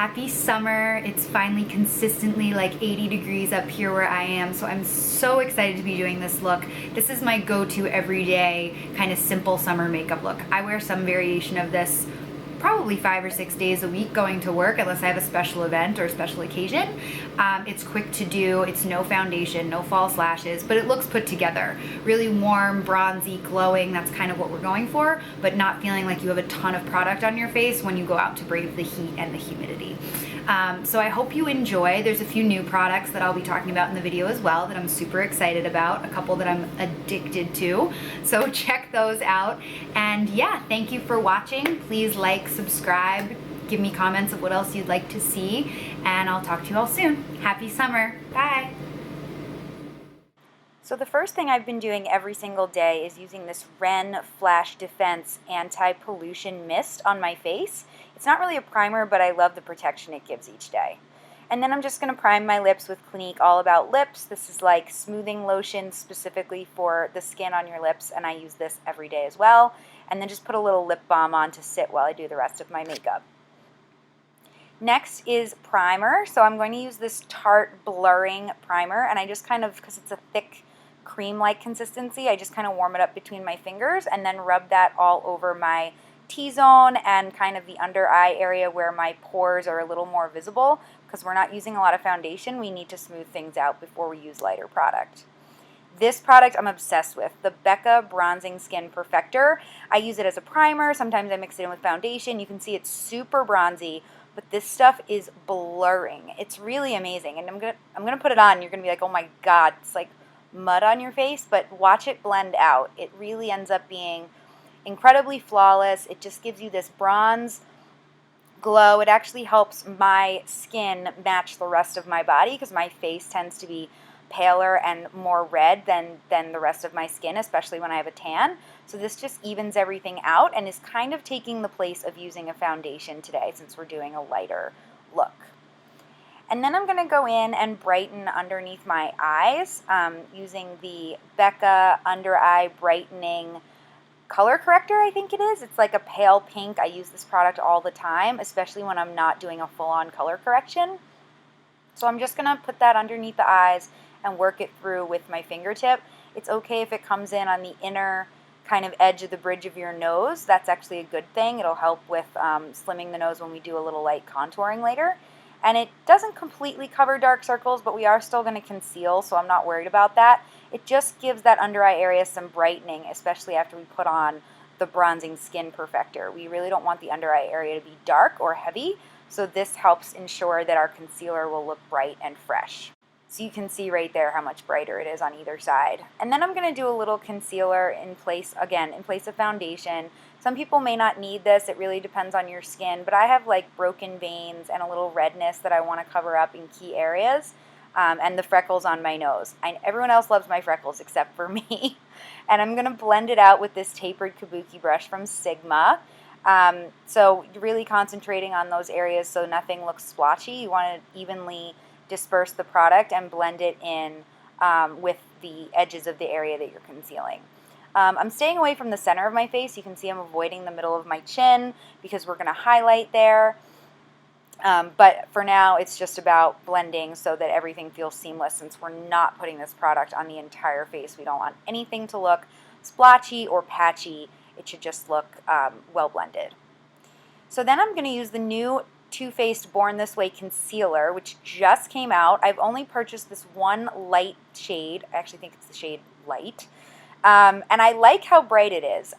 Happy summer. It's finally consistently like 80 degrees up here where I am, so I'm so excited to be doing this look. This is my go-to everyday kind of simple summer makeup look. I wear some variation of this probably 5 or 6 days a week going to work unless I have a special event or a special occasion. It's quick to do, it's no foundation, no false lashes, but it looks put together. Really warm, bronzy, glowing, that's kind of what we're going for, but not feeling like you have a ton of product on your face when you go out to brave the heat and the humidity. So I hope you enjoy. There's a few new products that I'll be talking about in the video as well that I'm super excited about, a couple that I'm addicted to, so check those out. And yeah, thank you for watching. Please like, subscribe, give me comments of what else you'd like to see, and I'll talk to you all soon. Happy summer. Bye. So the first thing I've been doing every single day is using this Ren Flash Defense Anti-Pollution Mist on my face. It's not really a primer, but I love the protection it gives each day. And then I'm just going to prime my lips with Clinique All About Lips. This is like smoothing lotion specifically for the skin on your lips, and I use this every day as well. And then just put a little lip balm on to sit while I do the rest of my makeup. Next is primer. So I'm going to use this Tarte Blurring Primer, and I just kind of, because it's a thick cream-like consistency, I just kind of warm it up between my fingers and then rub that all over my T-zone and kind of the under eye area where my pores are a little more visible. Because we're not using a lot of foundation, we need to smooth things out before we use lighter product. This product I'm obsessed with, the Becca Bronzing Skin Perfector. I use it as a primer. Sometimes I mix it in with foundation. You can see it's super bronzy, but this stuff is blurring. It's really amazing. And I'm gonna put it on. You're gonna be like, oh my God, it's like mud on your face, but watch it blend out. It really ends up being incredibly flawless. It just gives you this bronze glow. It actually helps my skin match the rest of my body because my face tends to be paler and more red than the rest of my skin, especially when I have a tan. So this just evens everything out and is kind of taking the place of using a foundation today since we're doing a lighter look. And then I'm going to go in and brighten underneath my eyes using the Becca Under Eye Brightening Color Corrector, I think it is. It's like a pale pink. I use this product all the time, especially when I'm not doing a full-on color correction. So I'm just going to put that underneath the eyes and work it through with my fingertip. It's okay if it comes in on the inner kind of edge of the bridge of your nose. That's actually a good thing. It'll help with slimming the nose when we do a little light contouring later. And it doesn't completely cover dark circles, but we are still going to conceal, so I'm not worried about that. It just gives that under eye area some brightening, especially after we put on the Bronzing Skin Perfector. We really don't want the under eye area to be dark or heavy, so this helps ensure that our concealer will look bright and fresh. So you can see right there how much brighter it is on either side. And then I'm going to do a little concealer in place, again, in place of foundation. Some people may not need this. It really depends on your skin. But I have like broken veins and a little redness that I want to cover up in key areas. And the freckles on my nose. Everyone else loves my freckles except for me. And I'm going to blend it out with this tapered kabuki brush from Sigma. So really concentrating on those areas so nothing looks splotchy. You want to evenly disperse the product and blend it in with the edges of the area that you're concealing. I'm staying away from the center of my face. You can see I'm avoiding the middle of my chin because we're going to highlight there. But for now, it's just about blending so that everything feels seamless since we're not putting this product on the entire face. We don't want anything to look splotchy or patchy. It should just look well blended. So then I'm going to use the new Too Faced Born This Way concealer, which just came out. I've only purchased this one light shade. I actually think it's the shade Light. And I like how bright it is.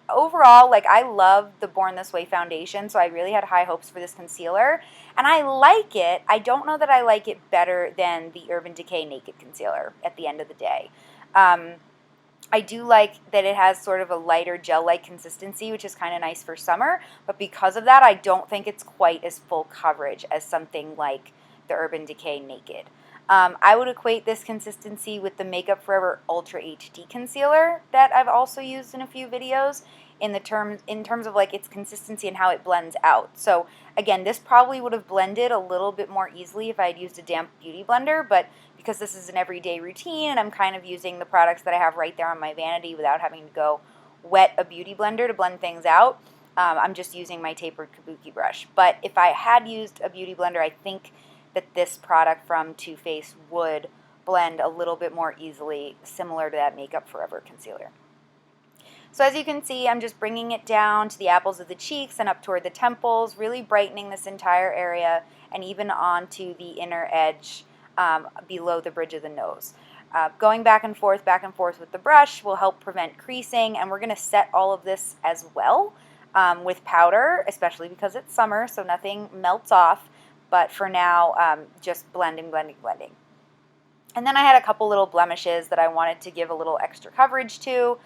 Overall, like, I love the Born This Way foundation, so I really had high hopes for this concealer. And I like it. I don't know that I like it better than the Urban Decay Naked Concealer at the end of the day. I do like that it has sort of a lighter gel-like consistency, which is kind of nice for summer. But because of that, I don't think it's quite as full coverage as something like the Urban Decay Naked. I would equate this consistency with the Makeup Forever Ultra HD Concealer that I've also used in a few videos in terms of like its consistency and how it blends out. So again, this probably would have blended a little bit more easily if I had used a damp beauty blender, but because this is an everyday routine and I'm kind of using the products that I have right there on my vanity without having to go wet a beauty blender to blend things out, I'm just using my tapered kabuki brush. But if I had used a beauty blender, I think that this product from Too Faced would blend a little bit more easily, similar to that Makeup Forever concealer. So as you can see, I'm just bringing it down to the apples of the cheeks and up toward the temples, really brightening this entire area and even onto the inner edge below the bridge of the nose. Going back and forth with the brush will help prevent creasing, and we're going to set all of this as well with powder, especially because it's summer, so nothing melts off. But for now, just blending. And then I had a couple little blemishes that I wanted to give a little extra coverage to.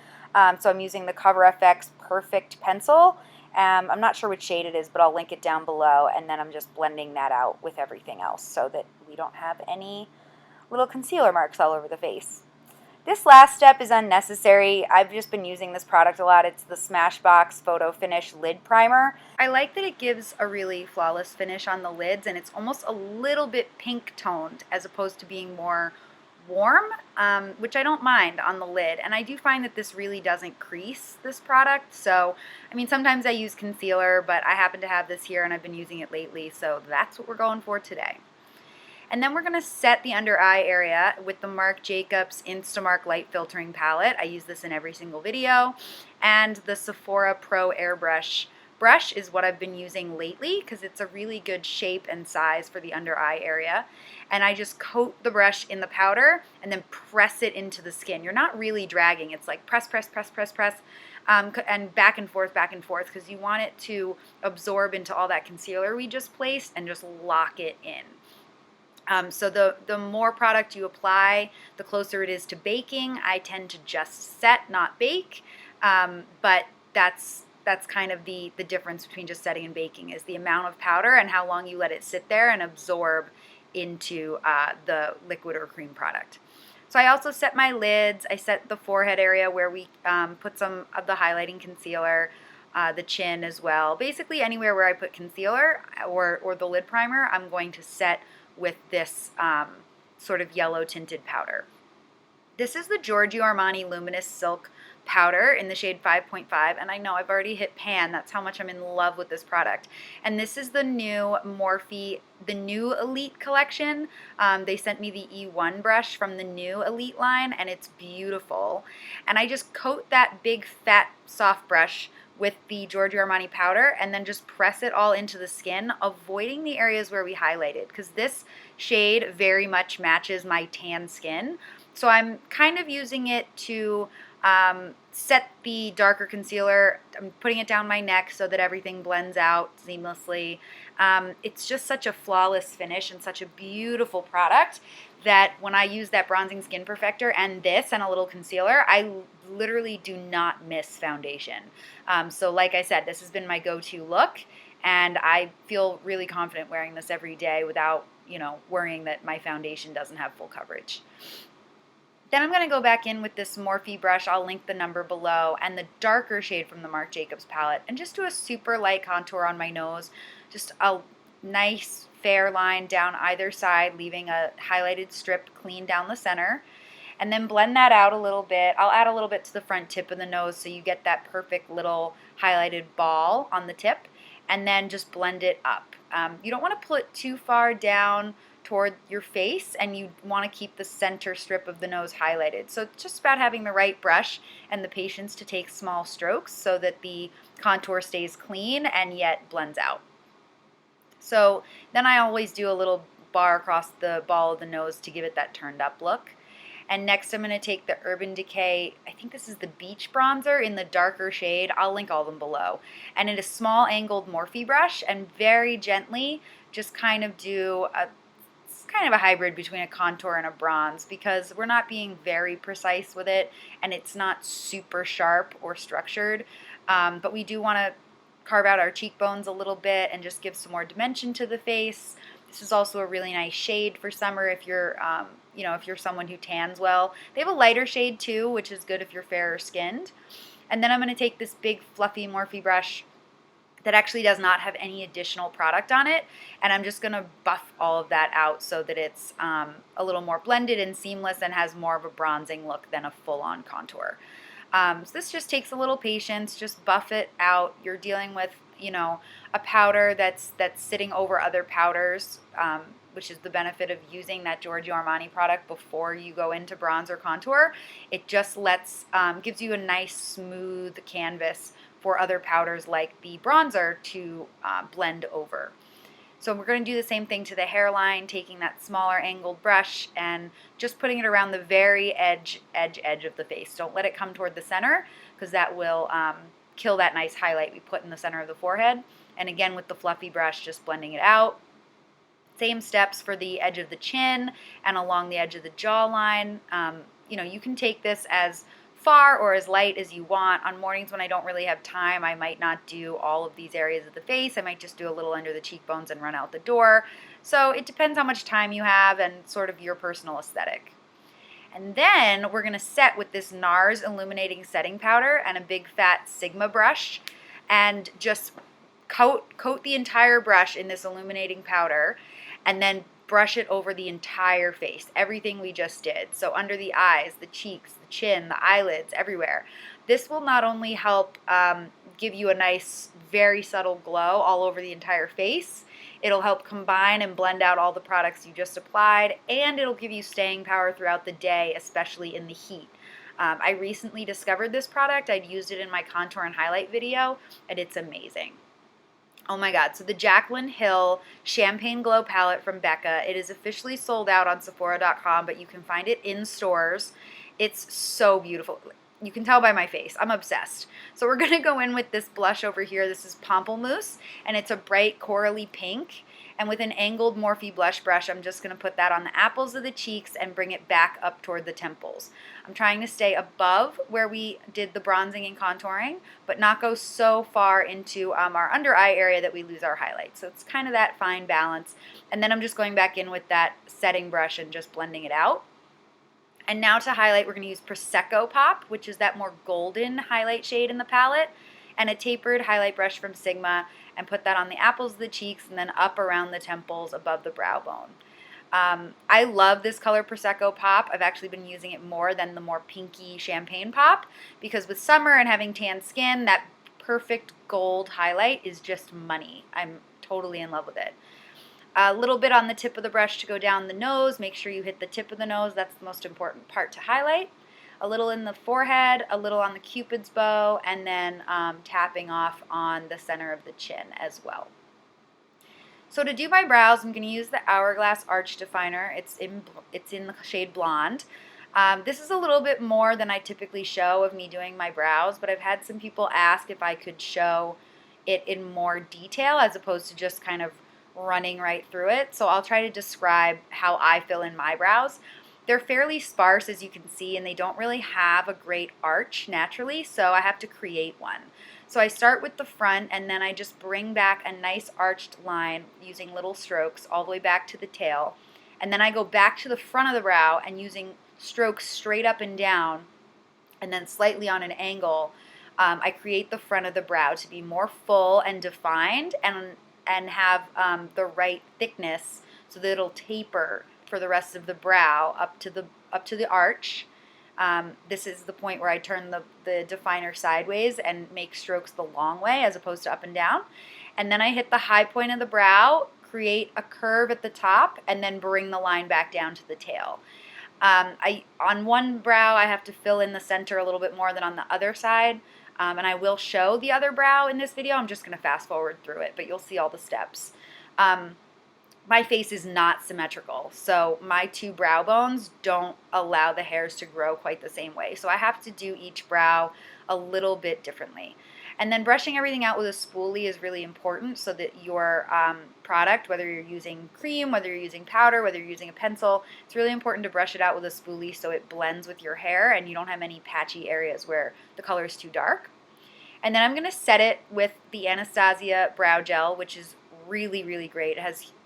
So I'm using the CoverFX Perfect Pencil. I'm not sure which shade it is, but I'll link it down below. And then I'm just blending that out with everything else so that we don't have any little concealer marks all over the face. This last step is unnecessary. I've just been using this product a lot. It's the Smashbox Photo Finish Lid Primer. I like that it gives a really flawless finish on the lids, and it's almost a little bit pink toned as opposed to being more warm, which I don't mind on the lid. And I do find that this really doesn't crease, this product. So, I mean, sometimes I use concealer, but I happen to have this here and I've been using it lately, so that's what we're going for today. And then we're going to set the under eye area with the Marc Jacobs Instamark Light Filtering Palette. I use this in every single video. And the Sephora Pro Airbrush brush is what I've been using lately because it's a really good shape and size for the under eye area. And I just coat the brush in the powder and then press it into the skin. You're not really dragging. It's like press, and back and forth because you want it to absorb into all that concealer we just placed and just lock it in. So the more product you apply, the closer it is to baking. I tend to just set, not bake, but that's kind of the difference between just setting and baking is the amount of powder and how long you let it sit there and absorb into the liquid or cream product. So I also set my lids. I set the forehead area where we put some of the highlighting concealer, the chin as well. Basically anywhere where I put concealer or the lid primer, I'm going to set with this sort of yellow tinted powder. This is the Giorgio Armani Luminous Silk powder in the shade 5.5, and I know I've already hit pan. That's how much I'm in love with this product. And this is the new Morphe, the new Elite collection. They sent me the E1 brush from the new Elite line, and it's beautiful. And I just coat that big, fat, soft brush with the Giorgio Armani powder and then just press it all into the skin, avoiding the areas where we highlighted, because this shade very much matches my tan skin. So I'm kind of using it to set the darker concealer. I'm putting it down my neck so that everything blends out seamlessly. It's just such a flawless finish and such a beautiful product that when I use that bronzing skin perfector and this and a little concealer, I literally do not miss foundation. So like I said, this has been my go-to look, and I feel really confident wearing this every day without, worrying that my foundation doesn't have full coverage. Then I'm going to go back in with this Morphe brush, I'll link the number below, and the darker shade from the Marc Jacobs palette, and just do a super light contour on my nose, just a nice fair line down either side, leaving a highlighted strip clean down the center, and then blend that out a little bit. I'll add a little bit to the front tip of the nose so you get that perfect little highlighted ball on the tip, and then just blend it up. You don't want to pull it too far down toward your face, and you want to keep the center strip of the nose highlighted. So it's just about having the right brush and the patience to take small strokes so that the contour stays clean and yet blends out. So then I always do a little bar across the ball of the nose to give it that turned up look. And next I'm going to take the Urban Decay, I think this is the Beach Bronzer in the darker shade. I'll link all of them below. And in a small angled Morphe brush, and very gently just kind of do kind of a hybrid between a contour and a bronze, because we're not being very precise with it and it's not super sharp or structured, but we do want to carve out our cheekbones a little bit and just give some more dimension to the face. This is also a really nice shade for summer if you're if you're someone who tans well. They have a lighter shade too, which is good if you're fairer skinned. And then I'm going to take this big fluffy Morphe brush that actually does not have any additional product on it, and I'm just going to buff all of that out so that it's a little more blended and seamless and has more of a bronzing look than a full-on contour. So this just takes a little patience. Just buff it out. You're dealing with, you know, a powder that's sitting over other powders, which is the benefit of using that Giorgio Armani product before you go into bronze or contour. It just gives you a nice smooth canvas for other powders like the bronzer to blend over. So we're going to do the same thing to the hairline, taking that smaller angled brush and just putting it around the very edge of the face. Don't let it come toward the center, because that will kill that nice highlight we put in the center of the forehead. And again, with the fluffy brush, just blending it out. Same steps for the edge of the chin and along the edge of the jawline. You know, you can take this as far or as light as you want. On mornings when I don't really have time, I might not do all of these areas of the face. I might just do a little under the cheekbones and run out the door. So it depends how much time you have and sort of your personal aesthetic. And then we're going to set with this Nars Illuminating Setting Powder and a big fat Sigma brush, and just coat the entire brush in this illuminating powder, and then brush it over the entire face, everything we just did. So under the eyes, the cheeks, the chin, the eyelids, everywhere. This will not only help give you a nice, very subtle glow all over the entire face, it'll help combine and blend out all the products you just applied, and it'll give you staying power throughout the day, especially in the heat. I recently discovered this product. I'd used it in my contour and highlight video, and it's amazing. Oh my God, so the Jacqueline Hill Champagne Glow Palette from Becca, it is officially sold out on Sephora.com, but you can find it in stores. It's so beautiful. You can tell by my face, I'm obsessed. So we're gonna go in with this blush over here. This is Pamplemousse, and it's a bright corally pink. And with an angled Morphe blush brush, I'm just gonna put that on the apples of the cheeks and bring it back up toward the temples. I'm trying to stay above where we did the bronzing and contouring, but not go so far into our under eye area that we lose our highlight. So it's kind of that fine balance. And then I'm just going back in with that setting brush and just blending it out. And now to highlight, we're going to use Prosecco Pop, which is that more golden highlight shade in the palette, and a tapered highlight brush from Sigma, and put that on the apples of the cheeks and then up around the temples above the brow bone. I love this color Prosecco Pop. I've actually been using it more than the more pinky Champagne Pop, because with summer and having tan skin, that perfect gold highlight is just money. I'm totally in love with it. A little bit on the tip of the brush to go down the nose. Make sure you hit the tip of the nose. That's the most important part to highlight. A little in the forehead, a little on the Cupid's bow, and then tapping off on the center of the chin as well. So to do my brows, I'm going to use the Hourglass Arch Definer. It's in the shade Blonde. This is a little bit more than I typically show of me doing my brows, but I've had some people ask if I could show it in more detail as opposed to just kind of running right through it. So I'll try to describe how I fill in my brows. They're fairly sparse, as you can see, and they don't really have a great arch naturally, so I have to create one. So I start with the front, and then I just bring back a nice arched line using little strokes all the way back to the tail. And then I go back to the front of the brow and using strokes straight up and down, and then slightly on an angle, I create the front of the brow to be more full and defined, and have the right thickness so that it'll taper for the rest of the brow up to the arch. This is the point where I turn the definer sideways and make strokes the long way as opposed to up and down. And then I hit the high point of the brow, create a curve at the top, and then bring the line back down to the tail. On one brow, I have to fill in the center a little bit more than on the other side. And I will show the other brow in this video. I'm just going to fast forward through it, but you'll see all the steps. My face is not symmetrical, so my two brow bones don't allow the hairs to grow quite the same way. So I have to do each brow a little bit differently. And then brushing everything out with a spoolie is really important so that your product, whether you're using cream, whether you're using powder, whether you're using a pencil, it's really important to brush it out with a spoolie so it blends with your hair and you don't have any patchy areas where the color is too dark. And then I'm going to set it with the Anastasia Brow Gel, which is really, really great.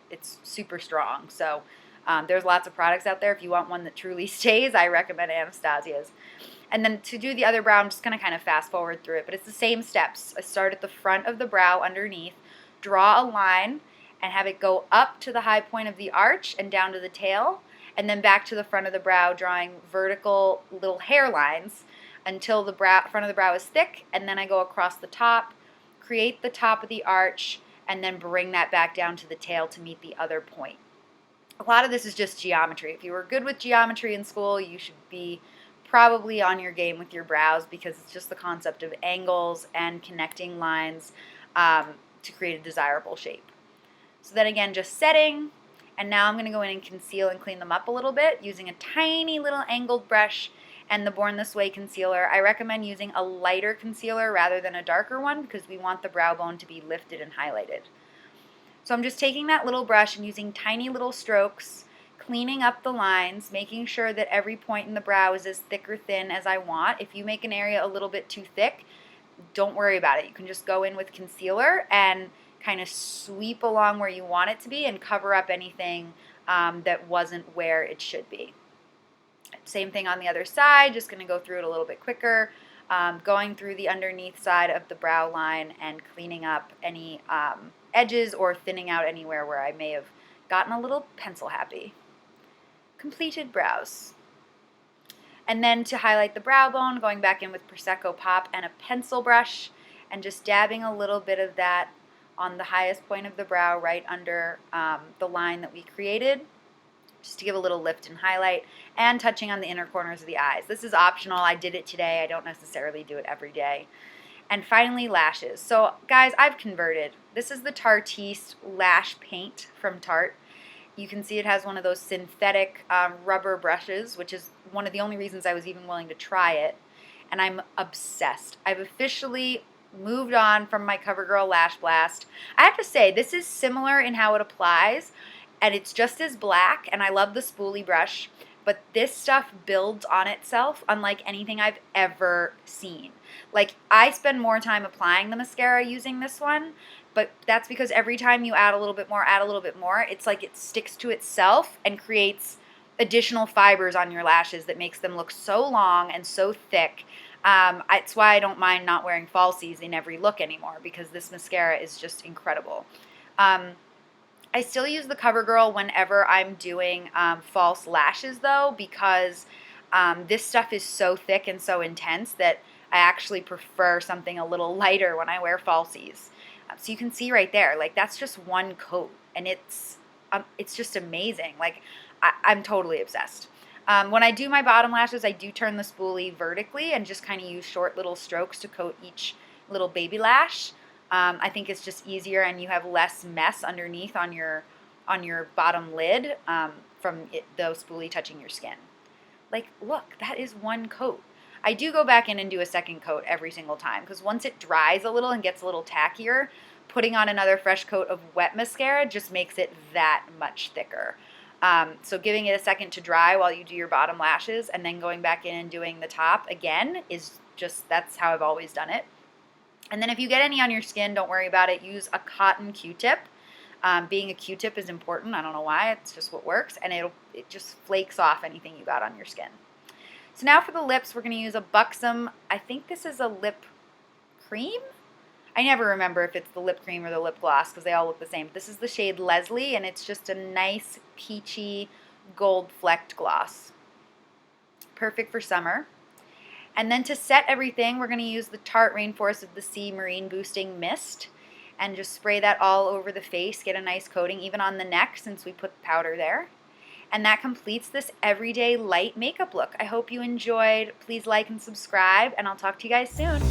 It's super strong. So there's lots of products out there. If you want one that truly stays, I recommend Anastasia's. And then to do the other brow, I'm just going to kind of fast forward through it, but it's the same steps. I start at the front of the brow underneath, draw a line, and have it go up to the high point of the arch and down to the tail, and then back to the front of the brow, drawing vertical little hairlines until the front of the brow is thick, and then I go across the top, create the top of the arch, and then bring that back down to the tail to meet the other point. A lot of this is just geometry. If you were good with geometry in school, you should be probably on your game with your brows, because it's just the concept of angles and connecting lines to create a desirable shape. So then again, just setting, and now I'm going to go in and conceal and clean them up a little bit using a tiny little angled brush and the Born This Way concealer. I recommend using a lighter concealer rather than a darker one, because we want the brow bone to be lifted and highlighted. So I'm just taking that little brush and using tiny little strokes, cleaning up the lines, making sure that every point in the brow is as thick or thin as I want. If you make an area a little bit too thick, don't worry about it. You can just go in with concealer and kind of sweep along where you want it to be and cover up anything that wasn't where it should be. Same thing on the other side, just going to go through it a little bit quicker, going through the underneath side of the brow line and cleaning up any edges or thinning out anywhere where I may have gotten a little pencil happy. Completed brows. And then to highlight the brow bone, going back in with Prosecco Pop and a pencil brush and just dabbing a little bit of that on the highest point of the brow right under the line that we created, just to give a little lift and highlight, and touching on the inner corners of the eyes. This is optional. I did it today. I don't necessarily do it every day. And finally, lashes. So guys, I've converted. This is the Tarte Lash Paint from Tarte. You can see it has one of those synthetic rubber brushes, which is one of the only reasons I was even willing to try it. And I'm obsessed. I've officially moved on from my Covergirl Lashblast. I have to say, this is similar in how it applies, and it's just as black, and I love the spoolie brush, but this stuff builds on itself unlike anything I've ever seen. Like, I spend more time applying the mascara using this one, but that's because every time you add a little bit more, it's like it sticks to itself and creates additional fibers on your lashes that makes them look so long and so thick. It's why I don't mind not wearing falsies in every look anymore, because this mascara is just incredible. I still use the CoverGirl whenever I'm doing false lashes, though, because this stuff is so thick and so intense that I actually prefer something a little lighter when I wear falsies. So you can see right there, like, that's just one coat, and it's just amazing. Like, I'm totally obsessed. When I do my bottom lashes, I do turn the spoolie vertically and just kind of use short little strokes to coat each little baby lash. I think it's just easier, and you have less mess underneath on your bottom lid from the spoolie touching your skin. Like, look, that is one coat. I do go back in and do a second coat every single time, because once it dries a little and gets a little tackier, putting on another fresh coat of wet mascara just makes it that much thicker. So giving it a second to dry while you do your bottom lashes and then going back in and doing the top again is just, that's how I've always done it. And then if you get any on your skin, don't worry about it. Use a cotton Q-tip. Being a Q-tip is important. I don't know why. It's just what works. And it just flakes off anything you got on your skin. So now for the lips, we're going to use a Buxom, I think this is a lip cream? I never remember if it's the lip cream or the lip gloss, because they all look the same. This is the shade Leslie, and it's just a nice peachy gold flecked gloss. Perfect for summer. And then to set everything, we're going to use the Tarte Rainforest of the Sea Marine Boosting Mist and just spray that all over the face, get a nice coating, even on the neck since we put the powder there. And that completes this everyday light makeup look. I hope you enjoyed. Please like and subscribe, and I'll talk to you guys soon.